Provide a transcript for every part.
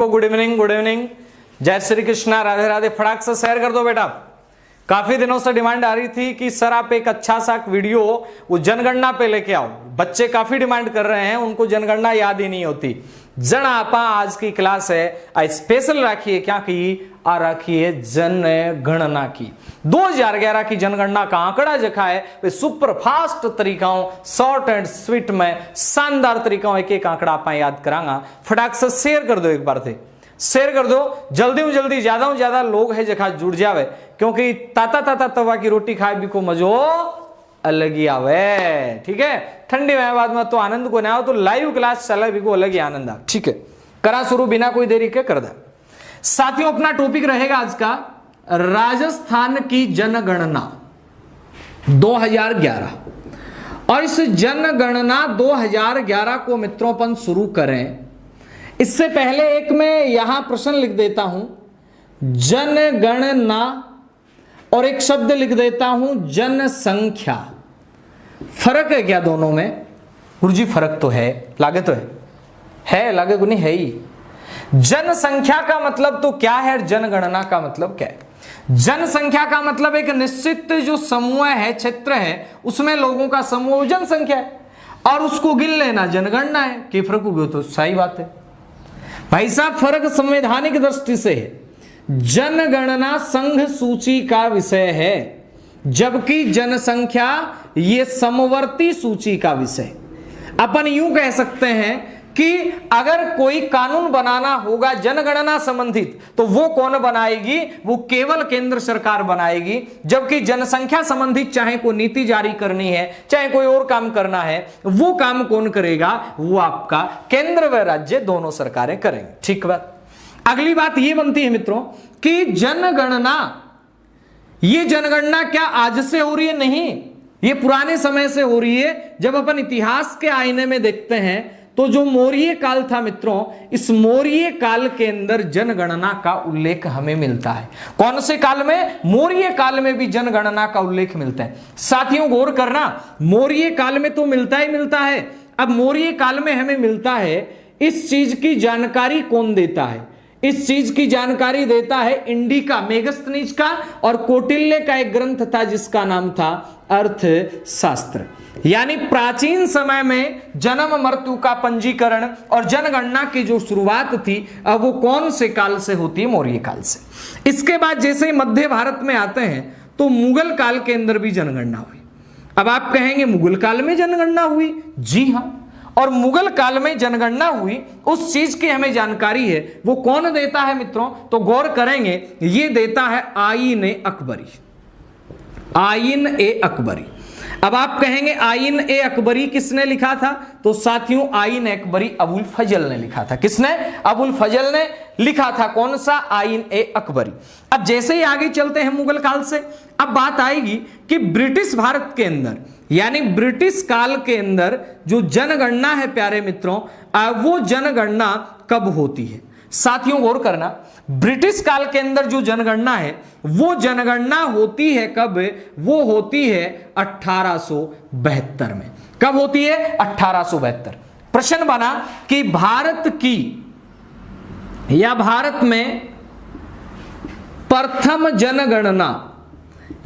Good evening, good evening. जय श्री कृष्णा, राधे राधे। फटाक से शेयर कर दो बेटा। काफी दिनों से डिमांड आ रही थी कि सर आप एक अच्छा सा वीडियो वो जनगणना पे लेके आओ। बच्चे काफी डिमांड कर रहे हैं, उनको जनगणना याद ही नहीं होती। जन आपा आज की क्लास है स्पेशल रखिए, क्या की आ रखिए जनगणना की 2011 की जनगणना का आंकड़ा जखा है वे सुपर फास्ट तरीकाओं, शॉर्ट एंड स्वीट में शानदार तरीकाओं एक एक आंकड़ा आप याद करांगा। फटाक से शेयर कर दो, एक बार थे शेयर कर दो जल्दी ज्यादा लोग है जखा जुड़ जावे, क्योंकि ताता तवा की रोटी खाए भी को मजो अलग ही आवे। ठीक है, ठंडी में बाद में तो आनंद को ना हो, तो लाइव क्लास चले भी को अलग ही आनंद आ। ठीक है, करा शुरू बिना कोई देरी के कर दे। साथियों अपना टॉपिक रहेगा आज का राजस्थान की जनगणना 2011। और इस जनगणना 2011 को मित्रों अपन शुरू करें इससे पहले एक मैं यहां प्रश्न लिख देता हूं, जनगणना और एक शब्द लिख देता हूं जनसंख्या। फर्क है क्या दोनों में? गुरुजी फर्क तो है, लागे तो है लागे को नहीं है ही। जनसंख्या का मतलब तो क्या है, जनगणना का मतलब क्या है? जनसंख्या का मतलब एक निश्चित जो समूह है, क्षेत्र है, उसमें लोगों का समूह जनसंख्या है, और उसको गिन लेना जनगणना है। कि फर्क हो गया तो सही बात है भाई साहब। फर्क संवैधानिक दृष्टि से है। जनगणना संघ सूची का विषय है, जबकि जनसंख्या ये समवर्ती सूची का विषय। अपन यूं कह सकते हैं कि अगर कोई कानून बनाना होगा जनगणना संबंधित तो वो कौन बनाएगी? वो केवल केंद्र सरकार बनाएगी। जबकि जनसंख्या संबंधित चाहे कोई नीति जारी करनी है, चाहे कोई और काम करना है, वो काम कौन करेगा? वो आपका केंद्र व राज्य दोनों सरकारें करेंगे। ठीक बात। अगली बात ये बनती है मित्रों कि जनगणना, ये जनगणना क्या आज से हो रही है? नहीं, ये पुराने समय से हो रही है। जब अपन इतिहास के आईने में देखते हैं तो जो मौर्य काल था मित्रों, इस मौर्य काल के अंदर जनगणना का उल्लेख हमें मिलता है। कौन से काल में? मौर्य काल में भी जनगणना का उल्लेख मिलता है। साथियों गौर करना, मौर्य काल में तो मिलता ही मिलता है। अब मौर्य काल में हमें मिलता है, इस चीज की जानकारी कौन देता है? इस चीज की जानकारी देता है इंडिका, मेगस्थनीज का और कौटिल्य का एक ग्रंथ था जिसका नाम था अर्थशास्त्र। यानी प्राचीन समय में जन्म मृत्यु का पंजीकरण और जनगणना की जो शुरुआत थी, अब वो कौन से काल से होती है? मौर्य काल से। इसके बाद जैसे ही मध्य भारत में आते हैं तो मुगल काल के अंदर भी जनगणना हुई। अब आप कहेंगे मुगल काल में जनगणना हुई? जी हां, और मुगल काल में जनगणना हुई, उस चीज की हमें जानकारी है। वो कौन देता है मित्रों? तो गौर करेंगे, ये देता है आईन ए अकबरी। आईन ए अकबरी। अब आप कहेंगे आईन ए अकबरी किसने लिखा था? तो साथियों आईन ए अकबरी अबुल फजल ने लिखा था। किसने? अबुल फजल ने लिखा था। कौन सा? आईन ए अकबरी। अब जैसे ही आगे चलते हैं मुगल काल से, अब बात आएगी कि ब्रिटिश भारत के अंदर, यानी ब्रिटिश काल के अंदर जो जनगणना है प्यारे मित्रों, वो जनगणना कब होती है? साथियों गौर करना, ब्रिटिश काल के अंदर जो जनगणना है वो जनगणना होती है कब? वो होती है 1872 में। कब होती है? 1872। प्रश्न बना कि भारत की या भारत में प्रथम जनगणना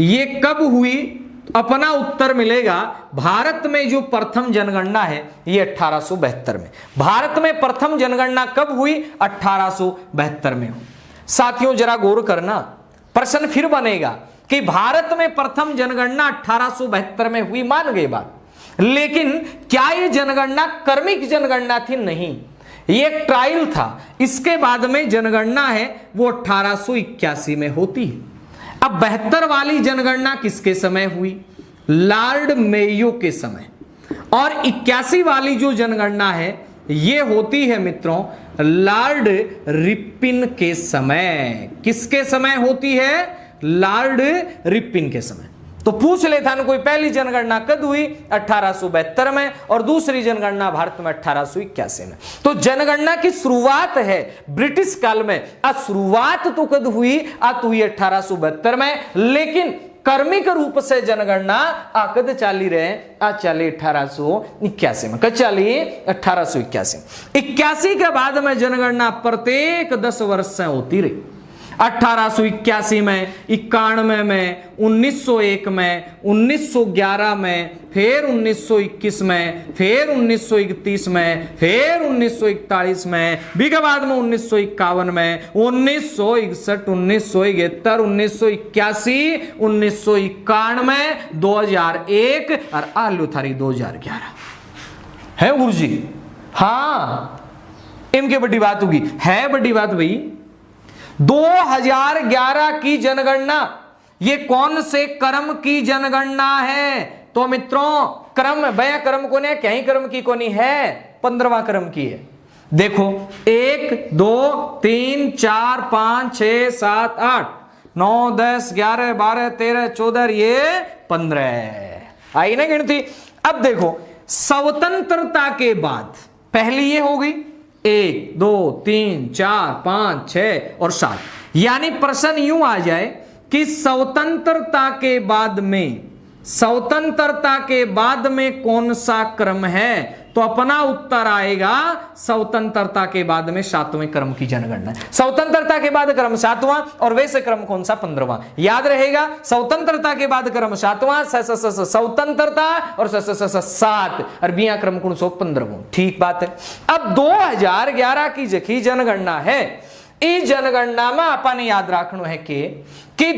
ये कब हुई? अपना उत्तर मिलेगा, भारत में जो प्रथम जनगणना है ये 1872 में। भारत में प्रथम जनगणना कब हुई? 1872 में हुई। साथियों जरा गौर करना, प्रश्न फिर बनेगा कि भारत में प्रथम जनगणना 1872 में हुई, मान गए बात, लेकिन क्या ये जनगणना क्रमिक जनगणना थी? नहीं, ये एक ट्रायल था। इसके बाद में जनगणना है वो 1881 में होती है। अब 72 वाली जनगणना किसके समय हुई? लॉर्ड मेयो के समय। और 81 वाली जो जनगणना है ये होती है मित्रों लॉर्ड रिपिन के समय। किसके समय होती है? लॉर्ड रिपिन के समय। तो पूछ लेता ना कोई, पहली जनगणना कब हुई? 1872 में, और दूसरी जनगणना भारत में 1881 में। तो जनगणना की शुरुआत है ब्रिटिश काल में। शुरुआत तो कब हुई? तो हुई 1872 में, लेकिन कर्मिक रूप से जनगणना आकद चाली रहे आ चाली 1881 में। कब चाली? 1881 के बाद में जनगणना प्रत्येक 10 वर्ष से होती रही। 1881 में, 91 में, 1901 में, 1911 में, फिर 1921 में, फिर 1931 में, फिर 1941 में, भी के बाद में 1951 में, 1961, 1971, 1981, 1991, 2001 और आलू थारी 2011 है गुरुजी। हाँ, इनके बड़ी बात होगी, है बड़ी बात भाई। 2011 की जनगणना ये कौन से क्रम की जनगणना है? तो मित्रों, क्रम भैया क्रम को नहीं, कहीं क्रम की कोनी है, 15वां क्रम की है। देखो 1 2 3 4 5 6 7 8 9 10 11 12 13 14 ये 15 आई ना गिनती। अब देखो स्वतंत्रता के बाद पहली ये हो गई 1 2 3 4 5 6 और 7, यानी प्रश्न यूं आ जाए कि स्वतंत्रता के बाद में कौन सा क्रम है, तो अपना उत्तर आएगा स्वतंत्रता के बाद में 7वें क्रम की जनगणना। स्वतंत्रता के बाद क्रम 7वां और वैसे क्रम कौन सा? 15वां। याद रहेगा, स्वतंत्रता के बाद क्रम 7वां, स्वतंत्रता और 7 और बिया क्रम कौन सो 15वां। ठीक बात है। अब 2011 की जखी जनगणना है, इस जनगणना में अपन याद रखना है कि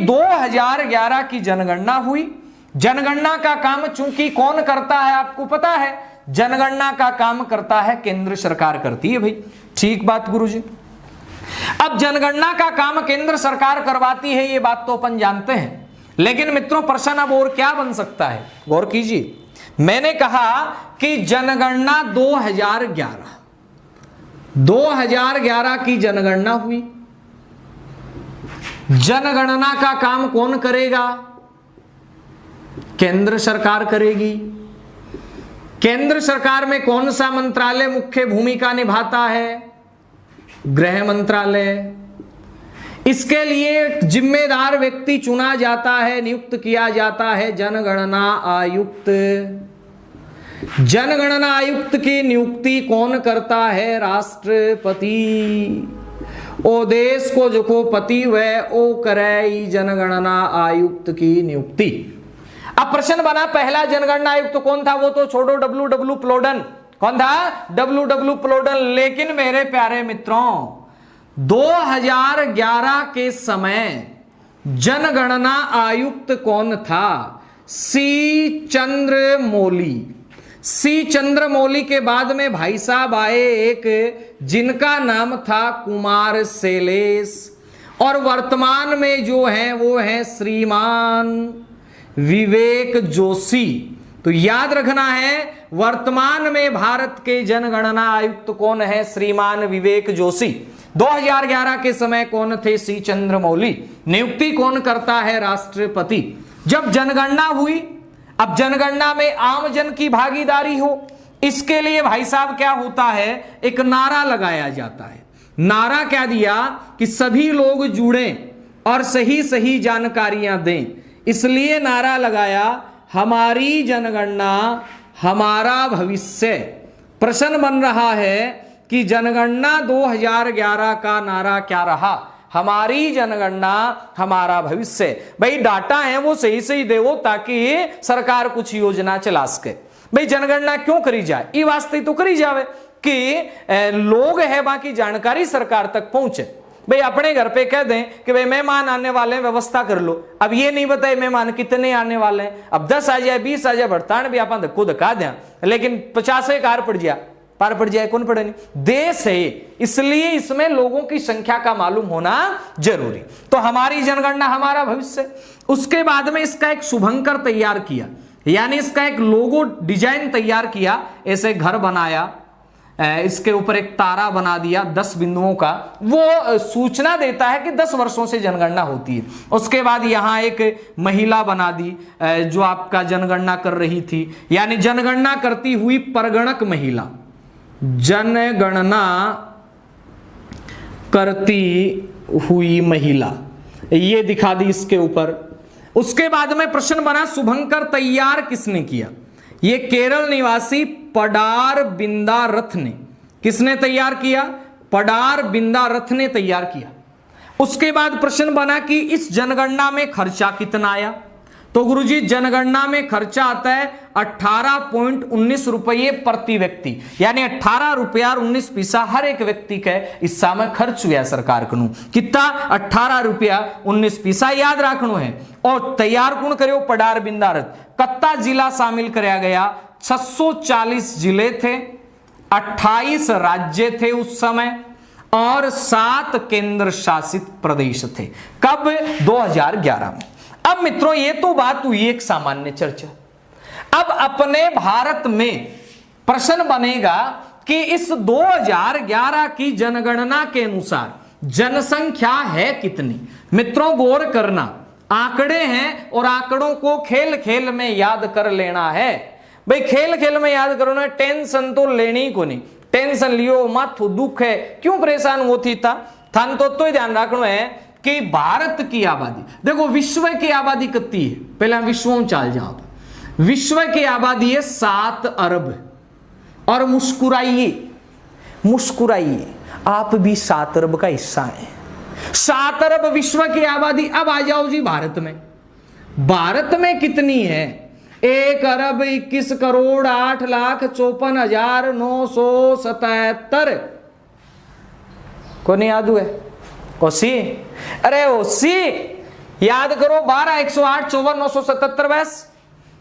2011 की जनगणना हुई। जनगणना का काम चूंकि कौन करता है आपको पता है, जनगणना का काम करता है केंद्र सरकार करती है भाई। ठीक बात गुरुजी। अब जनगणना का काम केंद्र सरकार करवाती है, ये बात तो अपन जानते हैं, लेकिन मित्रों प्रश्न अब और क्या बन सकता है, गौर कीजिए। मैंने कहा कि जनगणना 2011 की जनगणना हुई। जनगणना का काम कौन करेगा? केंद्र सरकार करेगी। केंद्र सरकार में कौन सा मंत्रालय मुख्य भूमिका निभाता है? गृह मंत्रालय। इसके लिए जिम्मेदार व्यक्ति चुना जाता है, नियुक्त किया जाता है जनगणना आयुक्त। जनगणना आयुक्त की नियुक्ति कौन करता है? राष्ट्रपति। ओ देश को जो को पति वह ओ करे जनगणना आयुक्त की नियुक्ति। अब प्रश्न बना, पहला जनगणना आयुक्त कौन था? वो तो छोड़ो, डब्ल्यू प्लोडन। कौन था? डब्ल्यू प्लोडन। लेकिन मेरे प्यारे मित्रों, 2011 के समय जनगणना आयुक्त कौन था? सी चंद्रमौली के बाद में भाई साहब आए एक, जिनका नाम था कुमार शैलेश, और वर्तमान में जो है वो है श्रीमान विवेक जोशी। तो याद रखना है, वर्तमान में भारत के जनगणना आयुक्त कौन है? श्रीमान विवेक जोशी। 2011 के समय कौन थे? सी चंद्रमौली। नियुक्ति कौन करता है? राष्ट्रपति। जब जनगणना हुई, अब जनगणना में आम जन की भागीदारी हो, इसके लिए भाई साहब क्या होता है, एक नारा लगाया जाता है। नारा क्या दिया कि सभी लोग जुड़ें और सही सही जानकारियां दें। इसलिए नारा लगाया, हमारी जनगणना हमारा भविष्य। प्रश्न बन रहा है कि जनगणना 2011 का नारा क्या रहा? हमारी जनगणना हमारा भविष्य। भाई डाटा है वो सही सही देवो, ताकि सरकार कुछ योजना चला सके। भाई जनगणना क्यों करी जाए? ये वास्ते तो करी जावे कि लोग है बाकी जानकारी सरकार तक पहुंचे। भाई अपने घर पे कह दें कि भाई मेहमान आने वाले हैं, व्यवस्था कर लो। अब ये नहीं बताए मेहमान कितने आने वाले हैं, अब 10 आ जाए 20 आ जाए, भरतान भी अपन धक्को धक्का दें, लेकिन 50 कार पड़ जाए, पार पड़ जाए, कौन पड़े नहीं। देश है इसलिए इसमें लोगों की संख्या का मालूम होना जरूरी। तो हमारी जनगणना हमारा भविष्य। उसके बाद में इसका एक शुभंकर तैयार किया, यानी इसका एक लोगो डिजाइन तैयार किया। ऐसे घर बनाया, इसके ऊपर एक तारा बना दिया 10 बिंदुओं का, वो सूचना देता है कि 10 वर्षों से जनगणना होती है। उसके बाद यहां एक महिला बना दी जो आपका जनगणना कर रही थी, यानी जनगणना करती हुई परगणक महिला, जनगणना करती हुई महिला, ये दिखा दी इसके ऊपर। उसके बाद में प्रश्न बना शुभंकर तैयार किसने किया? ये केरल निवासी पडार बिंदारथ ने। किसने तैयार किया? पडार बिंदारथ ने तैयार किया। उसके बाद प्रश्न बना कि इस जनगणना में खर्चा कितना आया? तो गुरुजी जनगणना में खर्चा आता है 18.19 रुपये प्रति व्यक्ति, यानी 18 रुपया और 19 पैसा हर एक व्यक्ति के हिस्सा में खर्च हुआ सरकार को। कितना? 18 रुपया 19 पैसा याद रखनो है। और तैयार कौन करो? पडार बिंदारथ। कत्ता जिला शामिल कराया गया? 640 जिले थे, 28 राज्य थे उस समय और 7 केंद्र शासित प्रदेश थे। कब? 2011 में। अब मित्रों ये तो बात हुई एक सामान्य चर्चा। अब अपने भारत में प्रश्न बनेगा कि इस 2011 की जनगणना के अनुसार जनसंख्या है कितनी? मित्रों गौर करना, आंकड़े हैं और आंकड़ों को खेल खेल में याद कर लेना है। भाई खेल खेल में याद करो ना, टेंशन तो लेनी को नहीं। टेंशन लियो माथो दुख है, क्यों परेशान होती था? थान तो ही ध्यान रखना है कि भारत की आबादी, देखो विश्व की आबादी कितनी है? पहले विश्व में चल जाओ। विश्व की आबादी है 7 अरब। और मुस्कुराइए, मुस्कुराइए, आप भी 7 अरब का हिस्सा है। 7 अरब विश्व की आबादी। अब आ जाओ जी भारत में। भारत में कितनी है? 1 अरब 21 करोड़ 8,54,977। को नहीं याद हुए? ओसी, अरे ओसी याद करो। 12,108,54,977 बस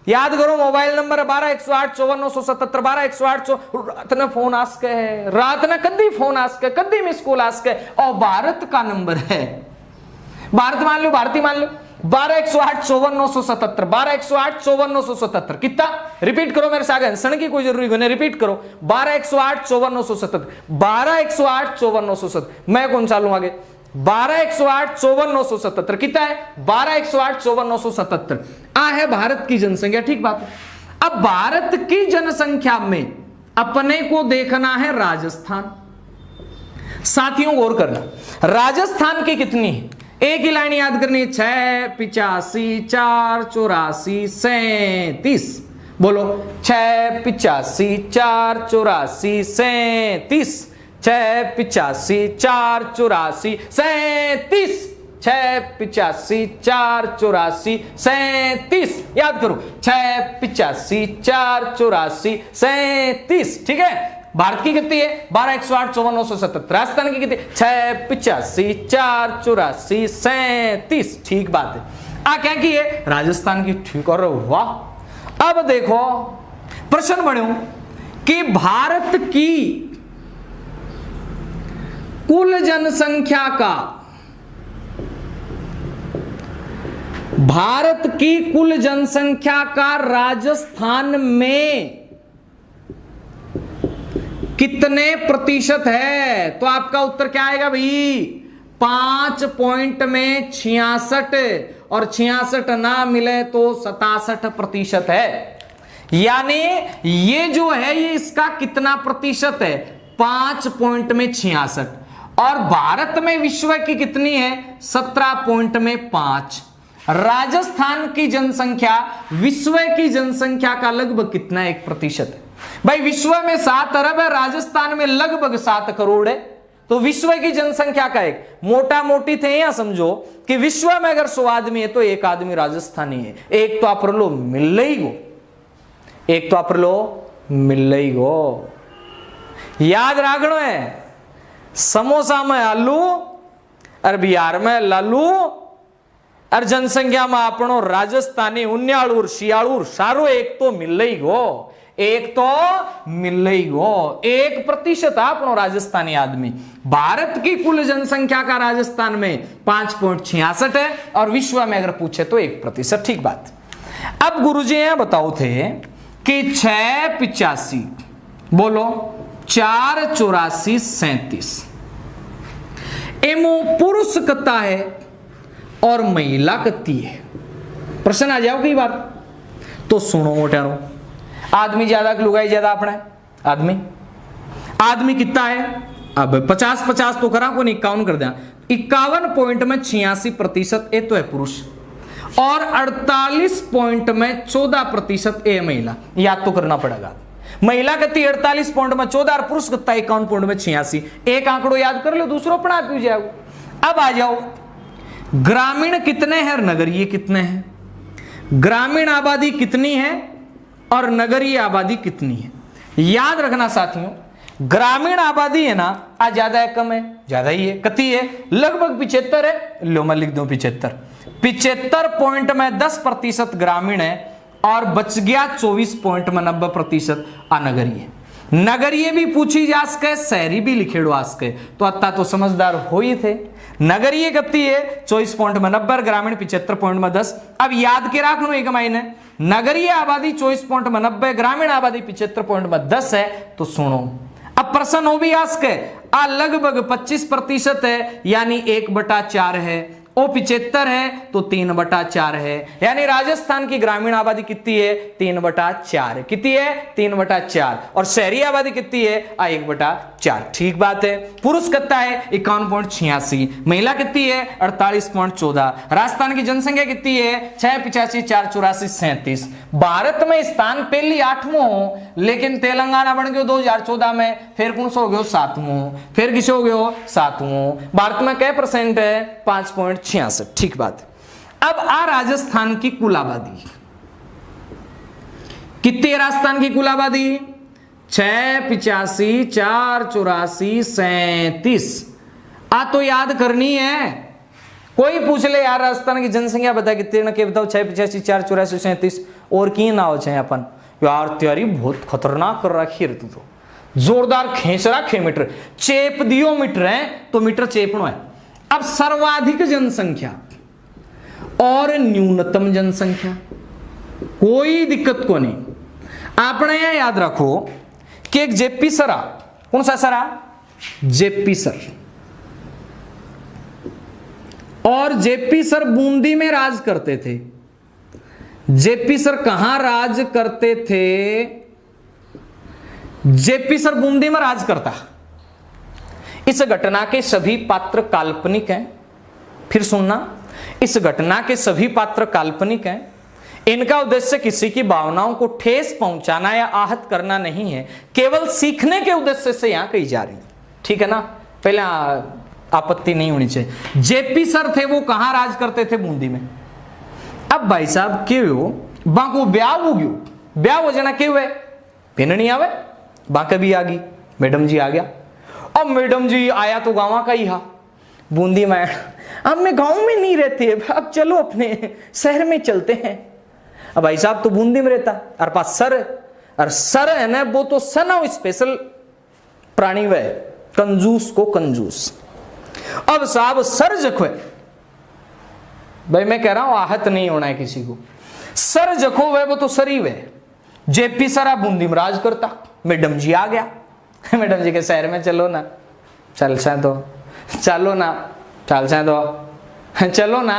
याद करो। Mobile number 12,108,54,977 12,108। रात ने फोन आस्के है, रात ने कद्दी phone ASCII, कद्दी miss call ASCII. और भारत का नंबर है, भारत मान लो, भारतीय मान लो, 12,108,54,977 12,108,54,977। कितना? रिपीट करो मेरे साथ, हंसने की कोई जरूरी नहीं, रिपीट करो। 12,108,54,977 12,108,54,977। मैं कौन सा लूं आगे? 12,108,54,977 कितना है? 12,108,54,977 आ है भारत की जनसंख्या। ठीक बात है। अब भारत की जनसंख्या में अपने को देखना है राजस्थान। साथियों गौर करना, राजस्थान की कितनी है? एक ही लाइन याद करनी है, 6, 85, 4, 84, 37। बोलो 6, 85, 4, 84, 37। 6, 85, 4, 84, 37। 6, 85, 4, 84, 37। याद करो 6, 85, 4, 84, 37। ठीक है। भारत की कितनी है? 12,108,54,977। राजस्थान की कितनी? 6, 85, 4, 84, 37। ठीक बात है। आ क्या की है? राजस्थान की। ठीक। और वाह, अब देखो प्रश्न बढ़ो कि भारत की कुल जनसंख्या का, भारत की कुल जनसंख्या का राजस्थान में कितने प्रतिशत है? तो आपका उत्तर क्या आएगा भाई? 5 पॉइंट में 66 और 66 ना मिले तो 67% है। यानी ये जो है ये इसका कितना प्रतिशत है? 5 पॉइंट में 66। और भारत में विश्व की कितनी है? 17 पॉइंट में 5। राजस्थान की जनसंख्या विश्व की जनसंख्या का लगभग कितना? 1% है। भाई विश्व में 7 अरब है, राजस्थान में लगभग 7 करोड़ है। तो विश्व की जनसंख्या का एक मोटा मोटी थे या समझो कि विश्व में अगर 100 आदमी है तो 1 आदमी राजस्थानी है। एक तो आप लो मिल रही गो, एक तो आप लो मिल रही गो। याद रखना है, समोसा में आलू और बिहार में लालू और जनसंख्या में अपनो राजस्थानी उन्यालू शियालू सारो एक तो मिल रही गो, एक तो मिल रही गो। 1% अपनो राजस्थानी आदमी। भारत की कुल जनसंख्या का राजस्थान में 5.66 है और विश्व में अगर पूछे तो 1%। ठीक बात। अब गुरुजी यहां बताओ थे कि 685 बोलो 484 37 एमो पुरुष कत्ता है और महिला कत्ती है। प्रश्न आ जाओ कई बार तो सुनो मोटारो। आदमी ज्यादा लुगाई ज्यादा अपना आदमी आदमी कितना है? अब 50-50 तो करा को 51 कर दिया। 51 पॉइंट में 86% ये तो है पुरुष और 48 पॉइंट में 14% ए महिला। याद तो करना पड़ेगा। महिला गति 48 पॉइंट में 14 और पुरुष गत्ता 51 पॉइंट में 86। एक आंकड़ो याद कर लो, दूसरों पढ़ा पी जाओ। अब आ जाओ, ग्रामीण कितने हैं और नगरीय कितने हैं। ग्रामीण आबादी कितनी है और नगरीय आबादी कितनी है। याद रखना साथियों, ग्रामीण आबादी है ना, आज ज्यादा है कम है, ज्यादा ही है, कती है लगभग 75 है। लो मैं लिख दो 75 पॉइंट में 10% ग्रामीण है और बच गया 24 पॉइंट में 90% अनगरीय। नगरीय भी पूछी जा सके, शहरी भी लिखेड़ो आ सके, तो अत्ता तो समझदार हो ही थे। नगरीय कितनी है 24 पॉइंट में 90, ग्रामीण 75 पॉइंट में 10। अब याद के रखनो एक मायने, नगरीय आबादी 24 पॉइंट में 90, ग्रामीण आबादी 75 पॉइंट में 10 है। तो सुनो, अब प्रश्न हो भी आ सके, आ लगभग 25% है, यानी 1/4 है। ओ 75 है तो 3/4 है, यानी राजस्थान की ग्रामीण आबादी कितनी है 3/4। कितनी है 3/4। और शहरी आबादी कितनी है 1/4। ठीक बात है। पुरुष कितना है 51.86, महिला कितनी है 48.14। राजस्थान की जनसंख्या कितनी है 685 484 37। भारत में स्थान पहली 8वां हो, लेकिन तेलंगाना बन गयो 2014 में, फिर कौन सा हो गयो 7वां, फिर किसे हो गयो 7वां। भारत में कै % है 5.66। ठीक बात। अब आ राजस्थान की कुल आबादी कितनी है। राजस्थान की कुल आबादी 685 484 37। आ तो याद करनी है। कोई पूछ ले यार राजस्थान की जनसंख्या बता कितनी ना, के बताओ 685 484 37 और की ना हो चाहे अपन। यार तैयारी बहुत खतरनाक कर रखी है तू, तो जोरदार खींच रखे मीटर, चेप दियो मीटर है तो मीटर चेपनो है। अब सर्वाधिक जनसंख्या और न्यूनतम जनसंख्या, कोई दिक्कत को नहीं। आपने यह याद रखो कि एक जेपी सरा, कौन सा सरा जेपी सर, और जेपी सर बूंदी में राज करते थे। जेपी सर कहां राज करते थे, जेपी सर बूंदी में राज करता। इस घटना के सभी पात्र काल्पनिक हैं। फिर सुनना, इस घटना के सभी पात्र काल्पनिक हैं। इनका उद्देश्य किसी की भावनाओं को ठेस पहुंचाना या आहत करना नहीं है, केवल सीखने के उद्देश्य से यहां कही जा रही है। ठीक है ना, पहले आपत्ति नहीं होनी चाहिए। जेपी सर थे वो कहां राज करते थे, बूंदी में। अब भाई साहब क्यों बाको ब्याह हो गयो, ब्याह हो जाना क्यों है, पिन नहीं आवे, बाका भी आ गई, मैडम जी आ गया। अब मैडम जी आया तो गाँव का ही हा, बूंदी में। अब मैं गांव में नहीं रहती है, अब चलो अपने शहर में चलते हैं। अब भाई साहब तो बूंदी में रहता, और पास सर, और सर है ना वो तो सना स्पेशल प्राणी वह कंजूस को कंजूस। अब साहब सर जखो, भाई मैं कह रहा हूं आहत नहीं होना है किसी को, सर जखो वह वो तो सरी वह। जेपी सरा बूंदी में राज करता, मैडम जी आ गया। मैडम जी के शहर में चलो ना, चल से तो चलो ना, चल से तो चलो ना,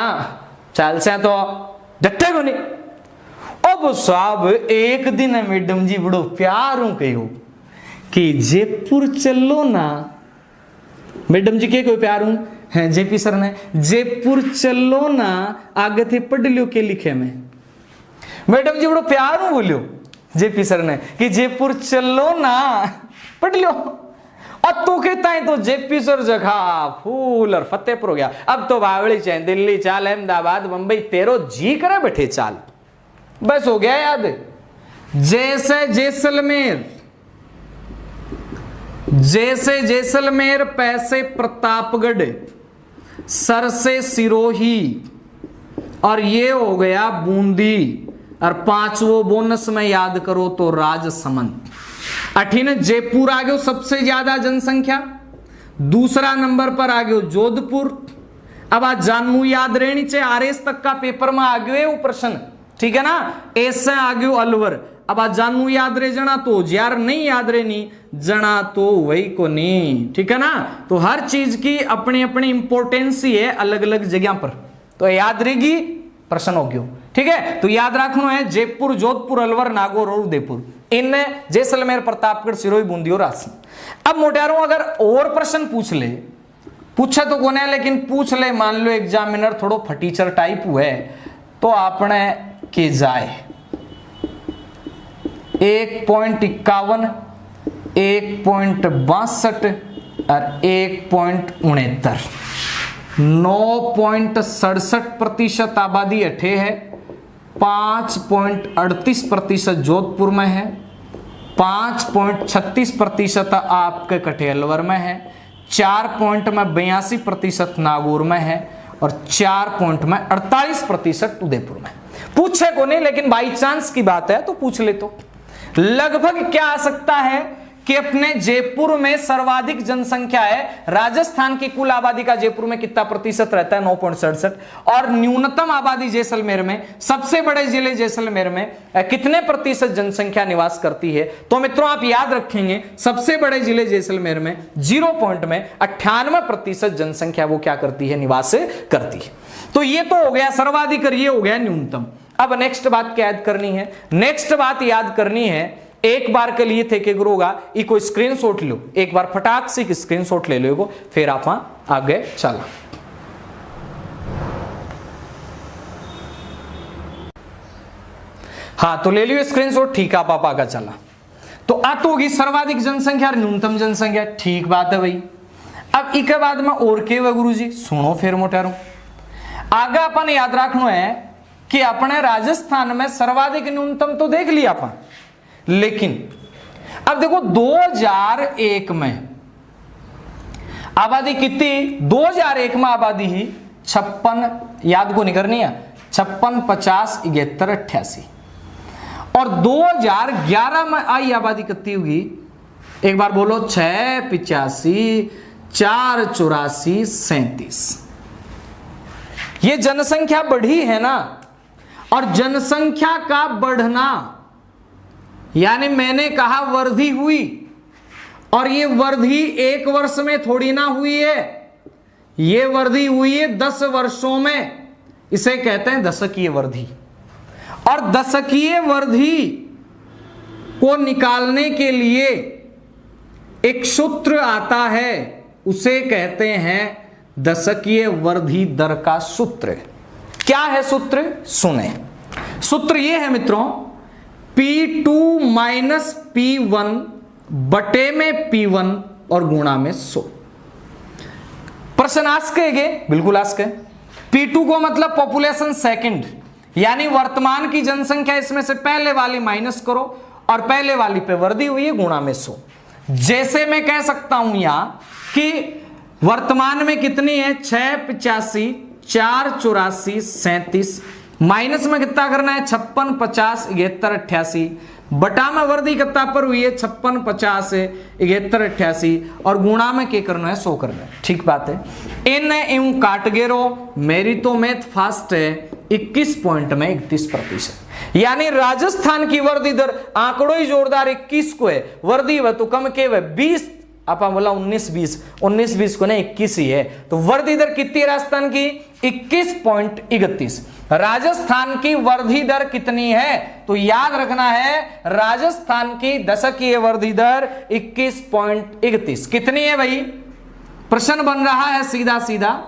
चल से तो डटे को नहीं। अब साहब एक दिन मैडम जी बड़ो प्यार हूं कहो कि जयपुर चलो ना। मैडम जी के कोई प्यार हूं है, जेपी सर ने जयपुर चलो ना, आगे थे पढ़ लियो के लिखे में। मैडम जी बड़ो प्यार हूं बोलियो जेपी सर ने कि जयपुर चलो ना, पढ़ लियो। और तू कहता है तो जेपी सर जगह फूल और फतेहपुर हो गया। अब तो बावड़ी चाहे दिल्ली चाल, अहमदाबाद मुंबई, तेरो जी करे बैठे चाल, बस हो गया याद। जैसे जैसलमेर, जैसे जैसलमेर, पैसे प्रतापगढ़, सर से सिरोही, और ये हो गया बूंदी। और 5वां बोनस में याद करो तो राजसमंद। अठीन जयपुर आ गयो सबसे ज्यादा जनसंख्या, दूसरा नंबर पर आ गयो जोधपुर। अब आज जानू याद रहनी चाहिए, आरएस तक का पेपर में आ गयो वो प्रश्न, ठीक है ना। ऐसे आ गयो अलवर। अब आज जानू याद रहे जना तो यार नहीं याद रहनी जना तो वही को नहीं, ठीक है ना। तो हर चीज की अपनी अपनी इंपोर्टेंस ही है अलग अलग जगह पर, तो याद रहेगी प्रश्न हो गयो, ठीक है। तो याद रखना है जयपुर, जोधपुर, अलवर, नागौर और उदयपुर, इन जैसलमेर, प्रतापगढ़, सिरोही, बूंदी और राजसमंद। अब मोटारों अगर और प्रश्न पूछ ले, पूछे तो कौन है लेकिन पूछ ले, मान लो एग्जामिनर थोड़ो फटीचर टाइप हुए तो आपने के जाए 1.51, 1.62 और 1.69, 9.67% आबादी अठे है, 5.38% जोधपुर में है, 5.36% आपके कटे अलवर में है, 4.82% नागौर में है और 4.48% उदयपुर में। पूछे को नहीं, लेकिन बाई चांस की बात है तो पूछ ले। तो लगभग क्या आ सकता है कि अपने जयपुर में सर्वाधिक जनसंख्या है। राजस्थान की कुल आबादी का जयपुर में कितना प्रतिशत रहता है? 9.67। और न्यूनतम आबादी जैसलमेर में, सबसे बड़े जिले जैसलमेर में कितने प्रतिशत जनसंख्या निवास करती है? तो मित्रों आप याद रखेंगे, सबसे बड़े जिले जैसलमेर में 0.98% जनसंख्या वो क्या करती है? निवास करती है। तो ये तो हो गया सर्वाधिक और ये हो गया न्यूनतम। अब नेक्स्ट बात क्या याद करनी है? नेक्स्ट बात याद करनी है, एक बार के लिए थे कि गुरु होगा इको स्क्रीनशॉट लो, एक बार फटाक से स्क्रीनशॉट ले लो, फिर आप आगे चला। हाँ तो ले लियो स्क्रीनशॉट, ठीक है, आप आगे चला। तो तो होगी सर्वाधिक जनसंख्या और न्यूनतम जनसंख्या, ठीक बात है भाई। अब इसके बाद में और के गुरु जी सुनो फिर मोटारो, आगे अपन याद रखना है कि अपने राजस्थान में सर्वाधिक न्यूनतम तो देख लिया अपन, लेकिन अब देखो 2001 में आबादी कितनी? 2001 में आबादी ही 56, याद को नहीं करनी है, 56, 50, 71, 88। और 2011 में आई आबादी कितनी होगी? एक बार बोलो, 6, 85, 4, 84, 37। ये जनसंख्या बढ़ी है ना, और जनसंख्या का बढ़ना यानी मैंने कहा वृद्धि हुई, और ये वृद्धि एक वर्ष में थोड़ी ना हुई है, ये वृद्धि हुई है 10 वर्षों में। इसे कहते हैं दशकीय वृद्धि। और दशकीय वृद्धि को निकालने के लिए एक सूत्र आता है, उसे कहते हैं दशकीय वृद्धि दर का सूत्र। क्या है सूत्र? सुने, सूत्र ये है मित्रों, P2 माइनस P1 बटे में P1 और गुणा में 100। प्रश्न आस्क है, बिल्कुल आस्क है। P2 को मतलब पॉपुलेशन सेकंड, यानी वर्तमान की जनसंख्या, इसमें से पहले वाली माइनस करो और पहले वाली पे वृद्धि हुई है, गुणा में 100। जैसे मैं कह सकता हूं यहां कि वर्तमान में कितनी है? 6, 85, 4, 84, 37, माइनस में कितना करना है? 56, 50, 71, 88, बटा में वृद्धि कितना पर हुई है? 56, 50, 71, 88, और गुणा में क्या करना है? 100 करना है। ठीक बात है। इन यूं काट गेरो, मेरी तो मैथ फास्ट है, 21 पॉइंट में 31%। यानी राजस्थान की वृद्धि दर आंकड़ो ही जोरदार 21 को है, वृद्धि वह तो कम के 20, आपा बोला 19-20 को नहीं 21 ही है। तो वृद्धि दर कितनी है राजस्थान की? 21.31। राजस्थान की वृद्धि दर कितनी है? तो याद रखना है, राजस्थान की दशकीय वृद्धि दर 21.31। कितनी है भाई? प्रश्न बन रहा है सीधा सीधा,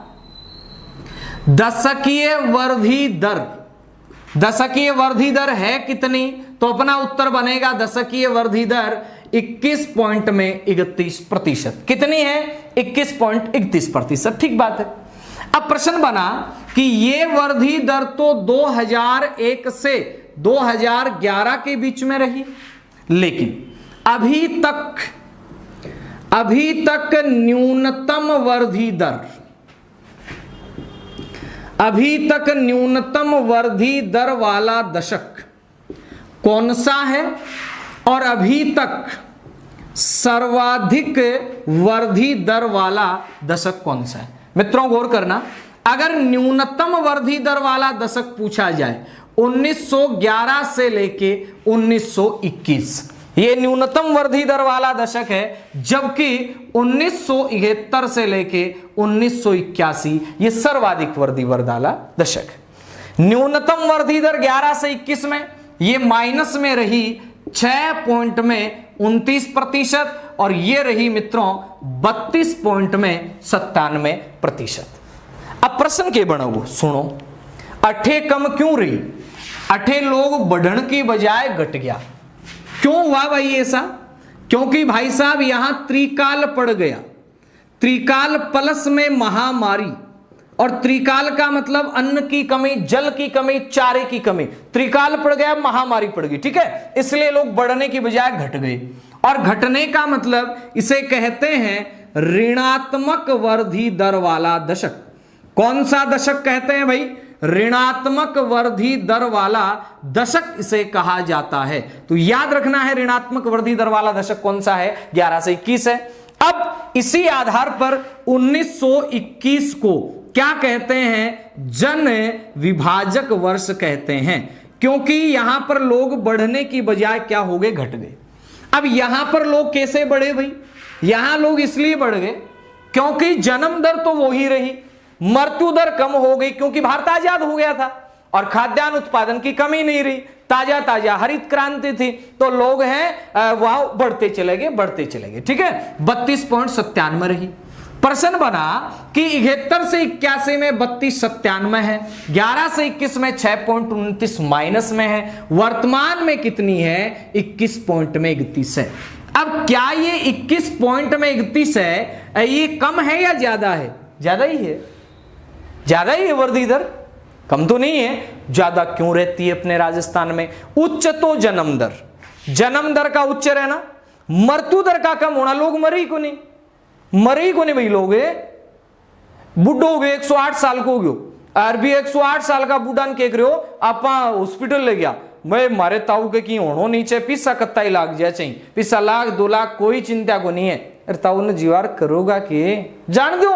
दशकीय वृद्धि दर, दशकीय वृद्धि दर है कितनी? तो अपना उत्तर बनेगा दशकीय वृद्धि दर 21.31%। कितनी है? 21.31%। ठीक बात है। अब प्रश्न बना कि ये वृद्धि दर तो 2001 से 2011 के बीच में रही, लेकिन अभी तक न्यूनतम वृद्धि दर, अभी तक न्यूनतम वृद्धि दर वाला दशक कौन सा है? और अभी तक सर्वाधिक वृद्धि दर वाला दशक कौन सा है? मित्रों गौर करना, अगर न्यूनतम वृद्धि दर वाला दशक पूछा जाए 1911 से लेके 1921, ये न्यूनतम वृद्धि दर वाला दशक है, जबकि 1971 से लेके 1981 ये सर्वाधिक वृद्धि दर वाला दशक है। न्यूनतम वृद्धि दर 11 से 21 में ये माइनस में रही 6 पॉइंट में 29%, और ये रही मित्रों 32 पॉइंट में 97%। अब प्रश्न के बनो सुनो, अठे कम क्यों रही? अठे लोग बढ़न की बजाय घट गया। क्यों हुआ भाई ऐसा? क्योंकि भाई साहब यहां त्रिकाल पड़ गया। त्रिकाल प्लस में महामारी, और त्रिकाल का मतलब अन्न की कमी, जल की कमी, चारे की कमी। त्रिकाल पड़ गया, महामारी पड़ गई, ठीक है। इसलिए लोग बढ़ने की बजाय घट गए। और घटने का मतलब इसे कहते हैं ऋणात्मक वृद्धि दर वाला दशक। कौन सा दशक कहते हैं भाई? ऋणात्मक वृद्धि दर वाला दशक इसे कहा जाता है। तो याद रखना है ऋणात्मक वृद्धि दर वाला दशक कौन सा है? 11 से 21 है। अब इसी आधार पर 1921 को क्या कहते हैं? जन विभाजक वर्ष कहते हैं, क्योंकि यहां पर लोग बढ़ने की बजाय क्या हो गए? घट गए। अब यहां पर लोग कैसे बढ़े भाई? यहां लोग इसलिए बढ़ गए क्योंकि जन्म दर तो वो ही रही, मृत्यु दर कम हो गई, क्योंकि भारत आजाद हो गया था और खाद्यान्न उत्पादन की कमी नहीं रही, ताजा ताजा हरित क्रांति थी, तो लोग हैं वह बढ़ते चले गए, ठीक है। 32.97 रही। प्रश्न बना कि 71 से 81 में 32.97 है, 11 से 21 में 6.29 माइनस में है, वर्तमान में कितनी है? 21.31 है। अब क्या ये 21.31 है, ये कम है या ज्यादा है? ज्यादा ही है, ज्यादा ही है वृद्धि दर, कम तो नहीं है। ज्यादा क्यों रहती है अपने राजस्थान में? उच्च तो जन्म दर का उच्च रहना, मृत्यु दर का कम होना। लोग मरे ही को नहीं भाई। लोग बुढ़ो हो गए, 108 साल को हो गयो, अरबी 108 साल का बूढ़ा कह रहे हो आप हॉस्पिटल ले गया, मैं मारे ताऊ के की होनो नीचे पिस्सा कत्ता ही लाग जाए, चाहिए पिस्सा लाख 2 लाख कोई चिंता को नहीं है। अरे ताऊ ने जीवार करोगा के जान दो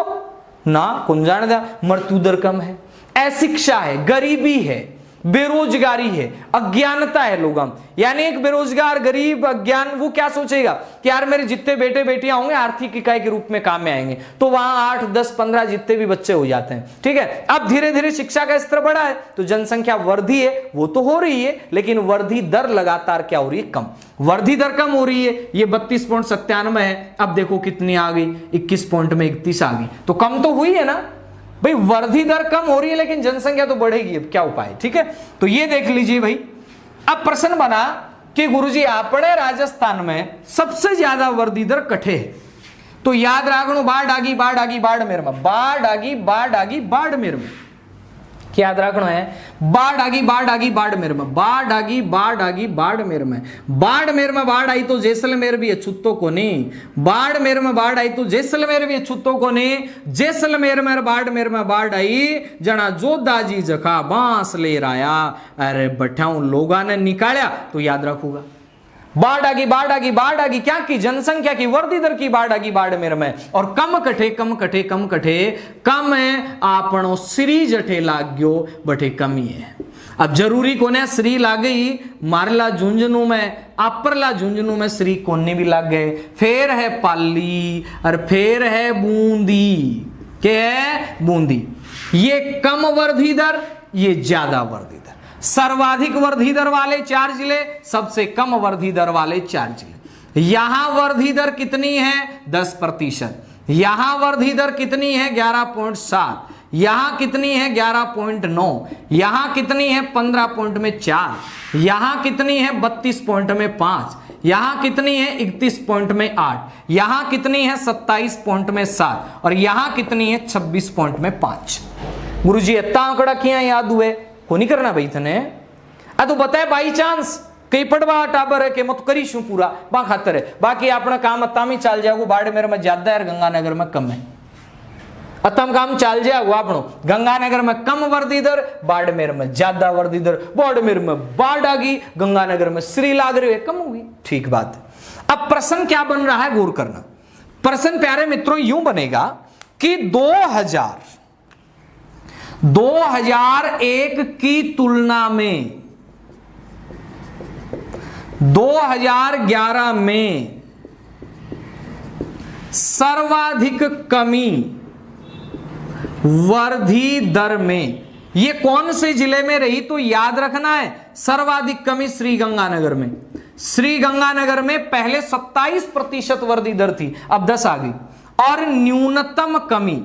ना, कौन जान दिया? मृत्यु दर कम है, अशिक्षा है, गरीबी है, बेरोजगारी है, अज्ञानता है लोगों। यानी एक बेरोजगार गरीब अज्ञान वो क्या सोचेगा कि यार मेरे जितने बेटे बेटियां होंगे आर्थिक इकाई के रूप में काम में आएंगे, तो वहां 8 10 15 जितने भी बच्चे हो जाते हैं, ठीक है। अब धीरे धीरे शिक्षा का स्तर बढ़ा है तो जनसंख्या वृद्धि है वो तो हो रही है, लेकिन वृद्धि दर लगातार क्या हो रही है? कम। वृद्धि दर कम हो रही है, ये 32.97 है, अब देखो कितनी आ गई? 21.31 आ गई, तो कम तो हुई है ना भाई। वृद्धि दर कम हो रही है लेकिन जनसंख्या तो बढ़ेगी, अब क्या उपाय? ठीक है, तो ये देख लीजिए भाई। अब प्रश्न बना कि गुरुजी आपने राजस्थान में सबसे ज्यादा वृद्धि दर कठे है, तो याद रखो बाढ़ बाड़मेर में क्या याद रखना है? बाढ़ आगी बाड़मेर में, बाड़मेर में बाढ़ आई तो जैसलमेर भी अछूतो को नहीं, बाड़मेर में बाढ़ आई तो जैसलमेर भी अछूतो को नहीं, जैसलमेर में बाड़मेर में बाढ़ आई जना जोधाजी जखा बांस ले राया, अरे बठाऊ लोगा ने निकाला, तो याद रखूंगा। बाढ़ आगी क्या की? जनसंख्या की वृद्धि दर की बाढ़ आगी बाड़मेर में। और कम कठे कम है आपनो श्री जठे लाग्यो बठे कमी है। अब जरूरी कोने श्री लाग गई, मारला झुंझुनू में, अपरला झुंझुनू में श्री कोने भी लग गए, फिर है पाली और फिर है बूंदी। क्या है? बूंदी। ये कम वृद्धि दर, ये ज्यादा वृद्धि दर। सर्वाधिक वृद्धि दर वाले 4 जिले, सबसे कम वृद्धि दर वाले 4 जिले। यहां वृद्धि दर कितनी है? 10%। यहां वृद्धि दर कितनी है? 11.7। यहां कितनी है? 11.9। यहां कितनी है? 15.4। यहां कितनी है? 32.5। यहां कितनी है? 31.8। यहां कितनी है? 27.7। और यहां कितनी है? 26.5। गुरुजी इतना आंकड़ा क्या याद हुए? को नहीं करना भाई थने आ तो बताए बाई चांस कई पड़वा टाबर है के मत करीशू पूरा बा खातर है, बाकी अपना काम अत्तामी चाल जाएगो। बाड़मेर में ज्यादा है, गंगानगर में कम है। अतम काम चाल जाएगो आपनो, गंगानगर में कम वृद्धि दर, बाड़मेर में ज्यादा वृद्धि दर। बाड़मेर में बाढ़ आ गई, गंगानगर में श्री लाग रही है, कम होगी। ठीक बात है। अब प्रश्न क्या बन रहा है? गौर करना। प्रश्न प्यारे मित्रों यूं बनेगा कि 2001 की तुलना में 2011 में सर्वाधिक कमी वृद्धि दर में ये कौन से जिले में रही? तो याद रखना है सर्वाधिक कमी श्रीगंगानगर में। श्रीगंगानगर में पहले 27% वृद्धि दर थी, अब 10 आ गई। और न्यूनतम कमी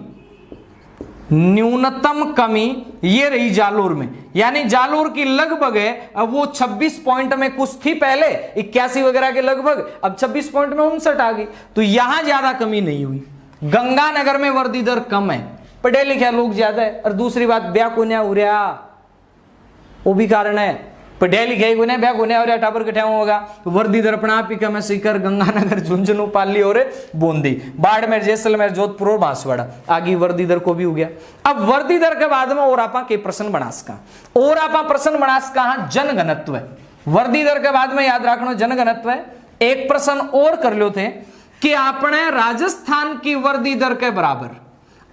न्यूनतम कमी ये रही जालोर में, यानी जालोर की लगभग है, अब वो 26 पॉइंट में कुछ थी पहले 81 वगैरह के लगभग, अब 26 पॉइंट में 59 आ गई, तो यहां ज्यादा कमी नहीं हुई। गंगानगर में वृद्धि दर कम है, पढ़े लिखे लोग ज्यादा है, और दूसरी बात ब्याह कुन्या उरिया वो भी कारण है, पढ़े लिखे गुने ब्याह कुन्या उरिया टाबर कठा होगा, तो वृद्धि दर अपना आप ही कम है। सीकर, गंगानगर, झुंझुनू, पाली और बूंदी, बाड़मेर, जैसलमेर, जोधपुर और बांसवाड़ा आगे वृद्धि दर को भी हो गया। अब वृद्धि दर के बाद में और आपा के प्रश्न बना सका, और आपा प्रश्न बना सका जनघनत्व है। वृद्धि दर के बाद में याद रखना जनघनत्व है। एक प्रश्न और कर लो थे कि आपने राजस्थान की वृद्धि दर के बराबर,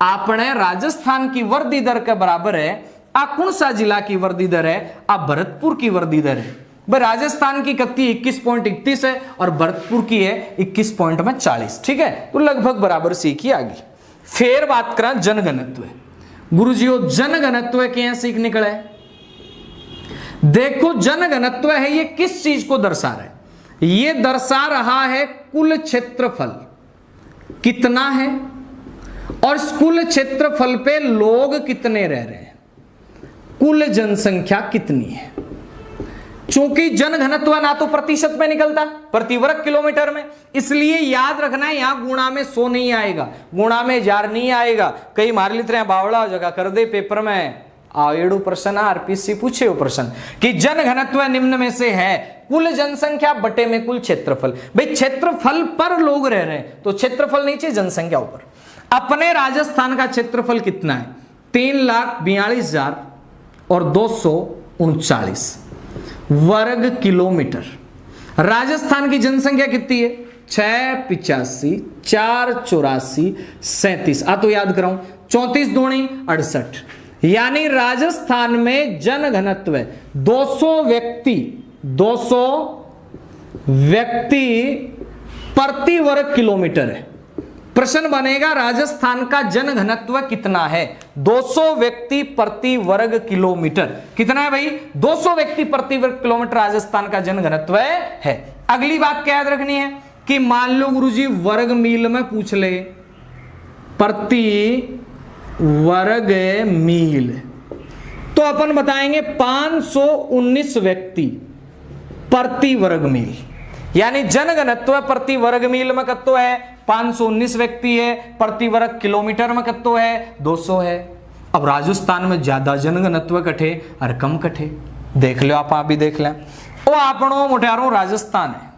आपने राजस्थान की वृद्धि दर के बराबर है आ कौन सा जिला की वृद्धि दर है, आ भरतपुर की वृद्धि दर है। भाई राजस्थान की कत्ती 21.31 है और भरतपुर की है 21.40, ठीक है, तो लगभग बराबर सीख ही आ गई। फिर बात करें जनघनत्व, गुरुजियों जनघनत्व क्या सीख निकला है। देखो जनघनत्व है ये किस चीज को दर्शा रहा है, ये दर्शा रहा है कुल क्षेत्रफल कितना है और कुल क्षेत्रफल पे लोग कितने रह रहे हैं, कुल जनसंख्या कितनी है। चूंकि जनघनत्व ना तो प्रतिशत में निकलता प्रति वर्ग किलोमीटर में, इसलिए याद रखना है यहां गुणा में 100 नहीं आएगा, गुणा में 1000 नहीं आएगा। कई मार लेते हैं बावड़ा जगह कर दे पेपर में आएडू प्रश्न आरपीसी पूछे वो प्रश्न कि जनघनत्व निम्न में से है कुल जनसंख्या बटे में कुल क्षेत्रफल। भाई क्षेत्रफल पर लोग रह रहे हैं तो क्षेत्रफल नहीं चाहिए जनसंख्या ऊपर। अपने राजस्थान का क्षेत्रफल कितना है 3,42,000 और 239 वर्ग किलोमीटर। राजस्थान की जनसंख्या कितनी है 685 484 37, आ तो याद कराऊं 34 दूनी 68, यानी राजस्थान में जनघनत्व 200 व्यक्ति प्रति वर्ग किलोमीटर है। प्रश्न बनेगा राजस्थान का जनघनत्व कितना है, 200 व्यक्ति प्रति वर्ग किलोमीटर। कितना है भाई 200 व्यक्ति प्रति वर्ग किलोमीटर राजस्थान का जनघनत्व है। अगली बात क्या याद रखनी है कि मान लो गुरुजी वर्ग मील में पूछ ले, प्रति वर्ग मील, तो अपन बताएंगे 519 व्यक्ति प्रति वर्ग मील, यानी जनघनत्व प्रति वर्ग मील में कत्तो है 519 व्यक्ति है, प्रति वर्ग किलोमीटर में कत्तो है 200 है। अब राजस्थान में ज्यादा जनघनत्व कठे और कम कठे, देख लो आप भी देख लें। ओ आपनो मोटारो राजस्थान है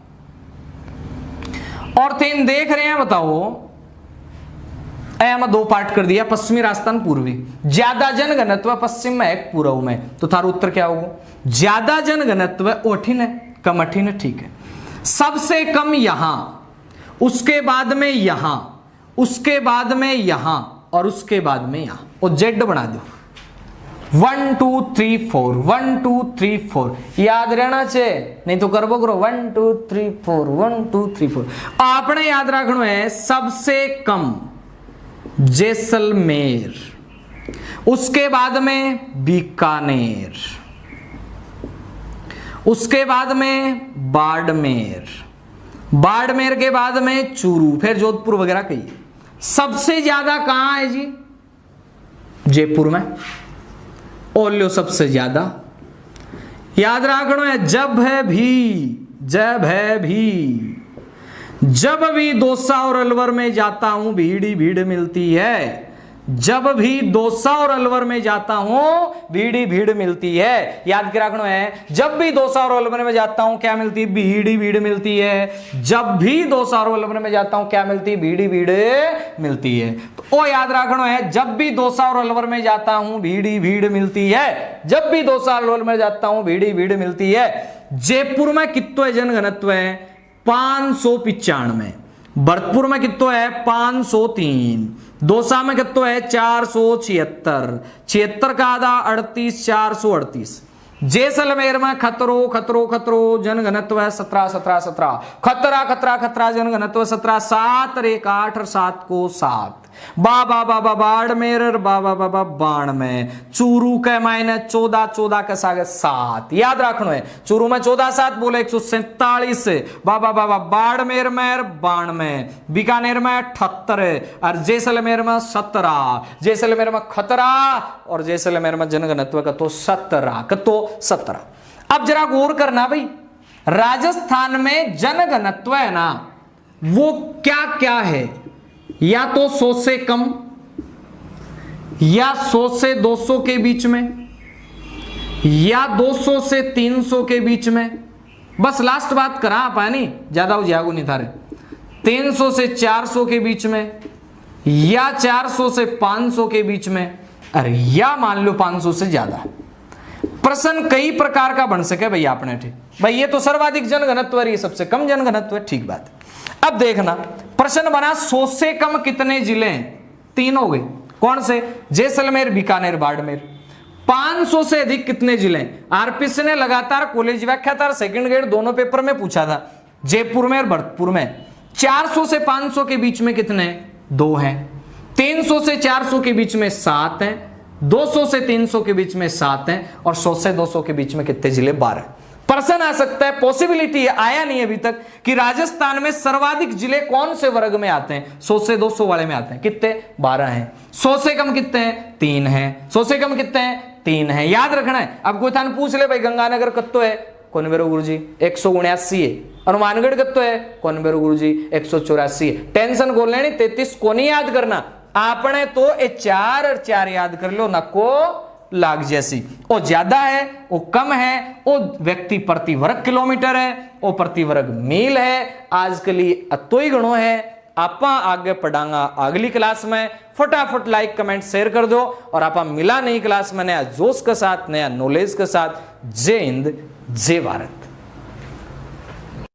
और तीन देख रहे हैं, बताओ मैं 2 पार्ट कर दिया, पश्चिमी राजस्थान पूर्वी। ज्यादा जनघनत्व पश्चिम में है पूर्व में, तो थारा उत्तर क्या होगा ज्यादा जनघनत्व कठिन है कम कठिन है, ठीक है। सबसे कम यहां, उसके बाद में यहां, उसके बाद में यहां और उसके बाद में यहां, और जेड बना दो 1 2 3 4 1 2 3 4 याद रहना चाहिए, नहीं तो करबो करो 1 2 3 4 1 2 3 4। आपने याद रखना है सबसे कम जैसलमेर, उसके बाद में बीकानेर, उसके बाद में बाड़मेर, बाड़मेर के बाद में चूरू, फिर जोधपुर वगैरह कही। सबसे ज्यादा कहां है जी जयपुर में, ओल्यो सबसे ज्यादा। याद रखना है जब भी दौसा और अलवर में जाता हूं भीड़ ही भीड़ मिलती है, जब भी दौसा और अलवर में जाता हूं भीड़ ही भीड़ मिलती है। याद के रखना है जब भी दौसा और अलवर में जाता हूं क्या मिलती है भीड़ ही भीड़ मिलती है, जब भी दौसा और अलवर में जाता हूं क्या मिलती है भीड़ ही भीड़ मिलती है। तो ओ याद रखना है जब भी दौसा और अलवर में जाता हूं भीड़ ही भीड़ मिलती है, जब भी दौसा और अलवर में जाता हूं भीड़ ही भीड़ मिलती है। जयपुर में कितना जनघनत्व है 595, भरतपुर में कितना है 503, दौसा में कितना है 476, 76 का आधा 38 438। जैसलमेर में खतरो जनघनत्व है 17 खतरा जनघनत्व 17 7 और 1 8 और 7 को 7। बाबा बाबा बाड़मेर बाबा बाबा बाण में चूरू के मायने 14 14 के सागे 7 याद रखना है। चूरू में 14 7 बोले 147 बाबा बाबा बाड़मेर में बाण में बीकानेर में 78 और जैसलमेर में 17 जैसलमेर में खतरा और जैसलमेर में जनगणत्व का तो 17 अब जरा गौर करना भाई राजस्थान में जनगणत्व है ना वो क्या क्या है या तो 100 से कम या 100 से 200 के बीच में या 200 से 300 के बीच में बस लास्ट बात करा आप है नहीं ज्यादा हो जागो नहीं थारे 300 से 400 के बीच में या 400 से 500 के बीच में अरे या मान लो 500 से ज्यादा। प्रश्न कई प्रकार का बन सके भैया अपने ठीक भाई ये तो सर्वाधिक जनघनत्व है ये सबसे कम जनघनत्व है ठीक बात। अब देखना प्रश्न बना 100 से कम कितने जिले हैं 3 हो गए कौन से जैसलमेर बीकानेर बाड़मेर। 500 से अधिक कितने जिले आरपीसी ने लगातार कॉलेज व्याख्याता सेकंड ग्रेड दोनों पेपर में पूछा था जयपुर में और भरतपुर में। 400 से 500 के बीच में कितने 2 हैं 300 से 400 के बीच में 7 हैं 200 से 300 के बीच में 7 हैं और 100 से 200 के बीच में कितने जिले 12। प्रश्न आ सकता है पॉसिबिलिटी आया नहीं अभी तक कि राजस्थान में सर्वाधिक जिले कौन से वर्ग में आते हैं 100 से 200 वाले में आते हैं कितने 12 हैं। 100 से कम कितने हैं 3 हैं 100 से कम कितने हैं 3 हैं याद रखना है। अब कोई थान पूछ ले भाई गंगानगर कत्तो है कौन बेरो गुरु जी 179 है हनुमानगढ़ कत्तो है कौन बेरो गुरु जी 184 है। टेंशन को लेनी 33 को नहीं याद करना आपने तो ये 4 और 4 याद कर लो ना को लाख जैसी वो ज्यादा है वो कम है वो व्यक्ति प्रति वर्ग किलोमीटर है वो प्रति वर्ग मील है। आज के लिए अतो ही गणो है आपा आगे पढ़ांगा अगली क्लास में। फटाफट लाइक कमेंट शेयर कर दो और आपा मिला नई क्लास में नया जोश के साथ नया नॉलेज के साथ। जय हिंद जय भारत।